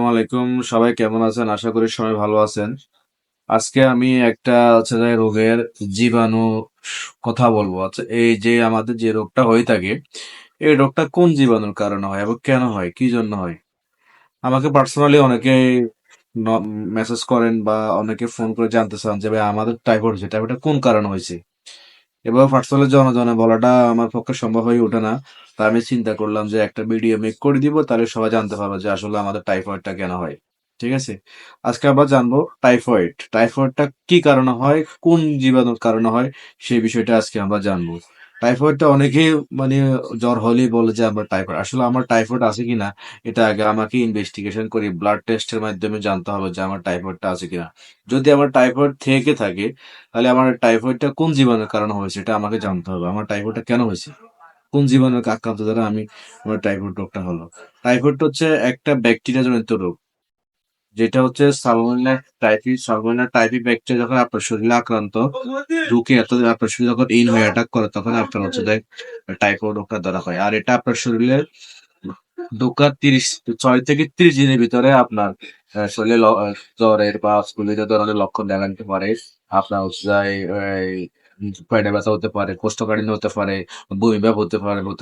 আসসালামু আলাইকুম। সবাই কেমন আছেন? আশা করি সবাই ভালো আছেন। আজকে আমি একটা হচ্ছে যে রোগের জীবাণু কথা বলবো। আচ্ছা, এই যে আমাদের যে রোগটা হয়ে থাকে, এই রোগটা কোন জীবাণুর কারণে হয় এবং কেন হয়, কি জন্য হয়? আমাকে পার্সোনালি অনেকে মেসেজ করেন বা অনেকে ফোন করে জানতে চান যে ভাই আমাদের টাইফয়েড হয়েছে, টাইফয়েডটা কোন কারণে হয়েছে? এভাবে পার্সোনালি জনজনে বলাটা আমার পক্ষে সম্ভব হয়ে ওঠে না। তা আমি চিন্তা করলাম যে একটা ভিডিও মেক করে দিব, তাহলে সবাই জানতে পারবে যে আসলে আমাদের টাইফয়েডটা কেন হয়। ঠিক আছে? আজকে আমরা জানবো টাইফয়েড। টাইফয়েডটা কি কারণে হয়, কোন জীবাণুর কারণে হয়, সেই বিষয়টা আজকে আমরা জানবো। টাইফয়েডটা অনেকেই মানে জ্বর হলেই বলে যে আমার টাইফয়েড। আসলে আমার টাইফয়েড আছে কিনা এটা আগে আমাকে ইনভেস্টিগেশন করে ব্লাড টেস্টের মাধ্যমে জানতে হবে যে আমার টাইফয়েডটা আছে কিনা। যদি আমার টাইফয়েড থেকে থাকে তাহলে আমার টাইফয়েডটা কোন জীবাণুর কারণে হয়েছে এটা আমাকে জানতে হবে। আমার টাইফয়েডটা কেন হয়েছে? কোন জীবাণুর আক্রান্ত দ্বারা আমার টাইফয়েড রোগটা হলো? টাইফয়েডটা হচ্ছে একটা ব্যাকটেরিয়া জনিত রোগ। যেটা হচ্ছে সালমোনেলা টাইফি ব্যাকটেরিয়া যখন আপনার শরীরে আক্রান্ত ঢুকে আপনার শরীরে যখন ইন হয়ে অ্যাটাক করে তখন আপনার হচ্ছে যে টাইফয়েড রোগটা ধরা হয়। আর এটা আপনার শরীরে ঢোকার 6 থেকে 30 দিনের ভিতরে আপনার শরীরে জ্বরের বা বিভিন্ন ধরনের লক্ষণ দেখা দিতে পারে। আপনার হচ্ছে পেটে ব্যথা হতে পারে, কোষ্ঠকাঠিন্য হতে পারে, বমি ভাব হতে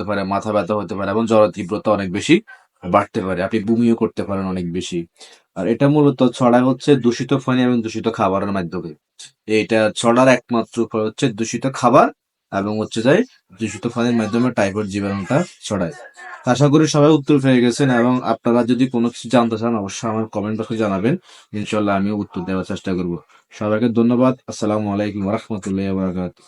পারে, মাথা ব্যথা হতে পারে এবং জ্বরের তীব্রতা অনেক বেশি বাড়তে পারে। আপনি বমিও করতে পারেন অনেক বেশি। আর এটা মূলত ছড়ায় হচ্ছে দূষিত পানি এবং দূষিত খাবারের মাধ্যমে। এটা ছড়ার একমাত্র উপায় হচ্ছে দূষিত খাবার এবং হচ্ছে যে দূষিত পানির মাধ্যমে টাইফয়েড জীবাণুটা ছড়ায়। আশা করি সবাই উত্তর পেয়ে গেছেন এবং আপনারা যদি কোনো কিছু জানতে চান অবশ্যই আমার কমেন্ট বক্সে জানাবেন। ইনশাল্লাহ আমি উত্তর দেওয়ার চেষ্টা করব। সবাইকে ধন্যবাদ। আসসালামু আলাইকুম ওয়া রাহমাতুল্লাহি ওয়া বারাকাতুহু।